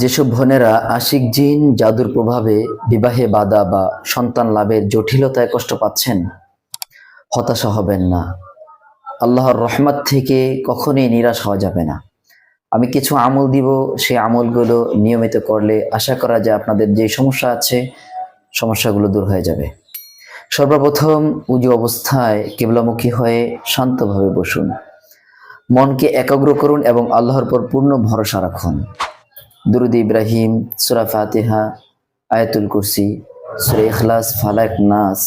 যেসব বোনেরা আশিক জিন জাদুর প্রভাবে বিবাহে বাধা বা সন্তান লাভের জটিলতায় কষ্ট পাচ্ছেন, হতাশা হবেন না। আল্লাহর রহমত থেকে কখনোই নিরাশ হওয়া যাবে না। আমি কিছু আমল দিব, সেই আমলগুলো নিয়মিত করলে আশা করা যায় আপনাদের যে সমস্যা আছে সমস্যাগুলো দূর হয়ে যাবে। সর্বপ্রথম উজু অবস্থায় কিবলামুখী হয়ে শান্তভাবে বসুন। মনকে একাগ্র করুন এবং আল্লাহর পর পূর্ণ ভরসা রাখুন। দুরুদ ইব্রাহিম, সূরা ফাতিহা, আয়াতুল কুরসি, সূরা ইখলাস, ফালাক, নাস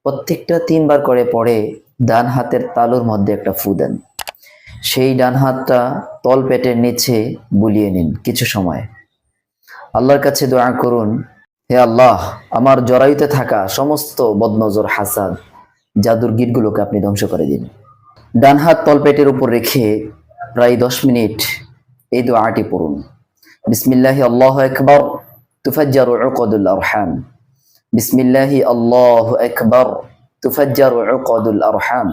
প্রত্যেকটা 3 বার করে পড়ে ডান হাতের তালুর মধ্যে একটা ফু দেন। সেই ডান হাতটা তল পেটের নিচে বুলিয়ে নিন কিছু সময়। আল্লাহর কাছে দোয়া করুন, হে আল্লাহ, আমার জরায়ুতে থাকা সমস্ত বদনজর, হাসাদ, জাদুর গিটগুলোকে আপনি ধ্বংস করে দিন। ডান হাত তল পেটের উপর রেখে প্রায় 10 মিনিট এই দোয়াটি পড়ুন। বিসমিল্লাহি আল্লাহু আকবার তুফাজ্জারু উকদুল আরহাম। বিসমিল্লাহি আল্লাহু আকবার তুফাজ্জারু উকদুল আরহাম।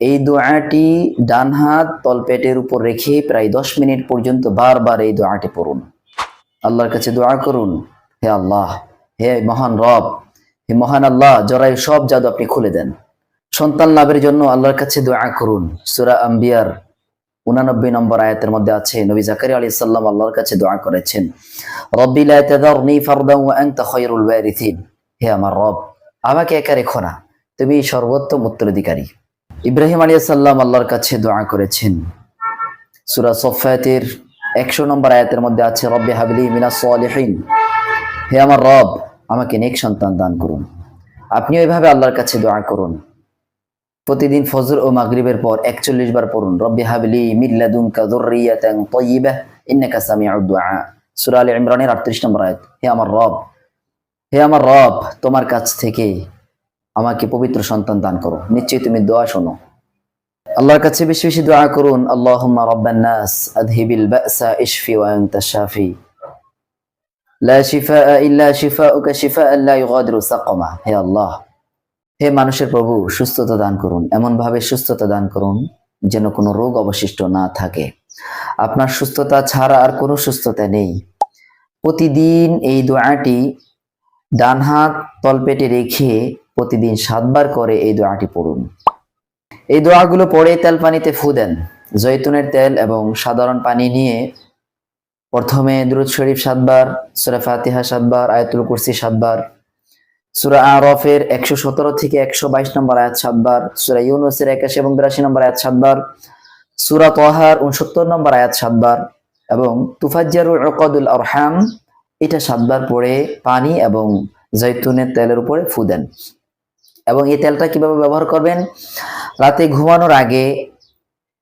এই দোয়াটি ডান হাত তলপেটের উপর রেখে প্রায় 10 মিনিট পর্যন্ত বারবার এই দোয়াটি পড়ুন। আল্লাহর কাছে দোয়া করুন, হে আল্লাহ, হে মহান রব, হে মহান আল্লাহ, জরায়ু সব জাদু আপনি খুলে দেন। সন্তান লাভের জন্য আল্লাহর কাছে দোয়া করুন। সূরা আম্বিয়ার 89 নম্বর আয়াতের মধ্যে আছে, নবী জাকারিয়া আলাইহিস সালাম আল্লাহর কাছে দোয়া করেছেন, রব্বি লা তাযারনি ফারদান ওয়া আনতা খায়রুল ওয়ারিসিন। হে আমার রব, আমাকে একা রেখো না, তুমি সর্বোত্তম উত্তরাধিকারী। ইব্রাহিম আলাইহিস সালাম আল্লাহর কাছে দোয়া করেছেন। সূরা সফফাতের 100 নম্বর আয়াতের মধ্যে আছে, রব্বি হাবলি মিনাস সালিহিন। হে আমার রব, আমাকে নেক সন্তান দান করুন। আপনি এইভাবে আল্লাহর কাছে দোয়া করুন। প্রতিদিন ফজর ও মাগরিবের পর 41 বার পড়ুন, রব্বি হাবলি মিন লাদুনকা যুররিয়াতান তাইয়্যিবাহ ইন্নাকা সামিউদ দুআ। সূরা আলে ইমরানের 38 নম্বর আয়াত। হে আমার রব, হে আমার রব, তোমার কাছ থেকে আমাকে পবিত্র সন্তান দান করো, নিশ্চয়ই তুমি দোয়া শোনো। আল্লাহর কাছে বেশি বেশি দোয়া করুন, আল্লাহুম্মা রাব্বান নাস আযহিবিল বাসা ইশফি ওয়া আনতা শাফি লা শিফাআ ইল্লা শিফাউকা শিফাআন লা ইউগাদিরু সাকামা। হে আল্লাহ, হে মানুষের প্রভু, সুস্থতা দান করুন, এমন ভাবে সুস্থতা দান করুন যেন কোনো রোগ অবশিষ্ট না থাকে। আপনার সুস্থতা ছাড়া আর কোনো সুস্থতা নেই। প্রতিদিন এই দোয়াটি ডান হাত তলপেটে রেখে প্রতিদিন 7 বার করে এই দোয়াটি পড়ুন। এই দোয়াগুলো পড়ে তেল পানিতে ফু দেন। জৈতুনের তেল এবং সাধারণ পানি নিয়ে প্রথমে দুরূদ শরীফ 7 বার, সূরা ফাতিহা 7 বার, আয়াতুল কুরসি 7 বার, সূরা আরাফের 117 থেকে 122 নম্বর আয়াত 7 বার, সূরা ইউনূসের 81 এবং 82 নম্বর আয়াত 7 বার, সূরা তাহার 69 নম্বর আয়াত 7 বার এবং তুফাজ্জারু উকদুল আরহাম এটা 7 বার পড়ে পানি এবং জৈতুনের তেলের উপরে ফু দেন। এবং এই তেলটা কিভাবে ব্যবহার করবেন? রাতে ঘুমানোর আগে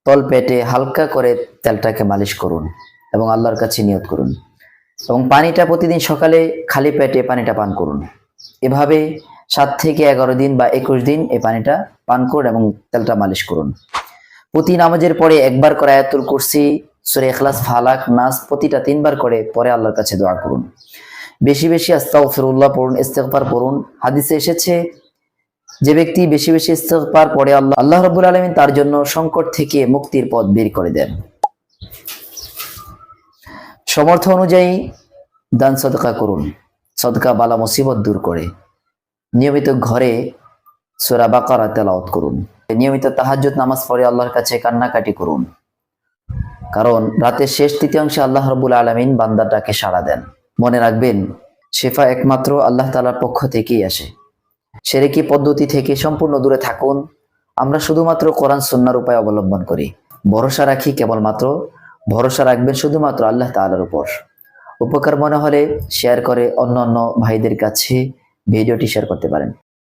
তলপেটে হালকা করে তেলটাকে মালিশ করুন এবং আল্লাহর কাছে নিয়ত করুন এবং পানিটা প্রতিদিন সকালে খালি পেটে পানিটা পান করুন। এভাবে 7 থেকে 11 দিন বা 21 দিন এই পানিটা পান করুন এবং তেলটা মালিশ করুন। প্রতি নামাজের পরে একবার করে আয়াতুল কুরসি, সূরা ইখলাস, ফালাক, নাস প্রতিটা 3 বার করে পরে আল্লাহর কাছে দোয়া করুন। বেশি বেশি আস্তাগফিরুল্লাহ পড়ুন, ইস্তিগফার পড়ুন। হাদিসে এসেছে, যে ব্যক্তি বেশি বেশি ইস্তিগফার পড়ে আল্লাহ রাব্বুল আলামিন তার জন্য সংকট থেকে মুক্তির পথ বের করে দেন। সামর্থ্য অনুযায়ী দান সদকা করুন। সদকা বালা মুসিবত দূর করে। নিয়মিত ঘরে সূরা বাকারা তেলাওয়াত করুন। নিয়মিত তাহাজ্জুদ নামাজ পড়ে আল্লাহর কাছে কান্নাকাটি করুন, কারণ রাতের শেষ তৃতীয়াংশে আল্লাহ রাব্বুল আলামিন বান্দাটাকে সাড়া দেন। মনে রাখবেন, শিফা একমাত্র আল্লাহ তাআলার পক্ষ থেকেই আসে। শিরকি পদ্ধতি থেকে সম্পূর্ণ দূরে থাকুন। আমরা শুধুমাত্র কোরআন সুন্নাহর উপায় অবলম্বন করি। ভরসা রাখি কেবলমাত্র, ভরসা রাখবেন শুধুমাত্র আল্লাহ তাআলার উপর। উপকার মনে হলে শেয়ার করে অন্য ভাইদের কাছে ভিডিওটি শেয়ার করতে পারেন।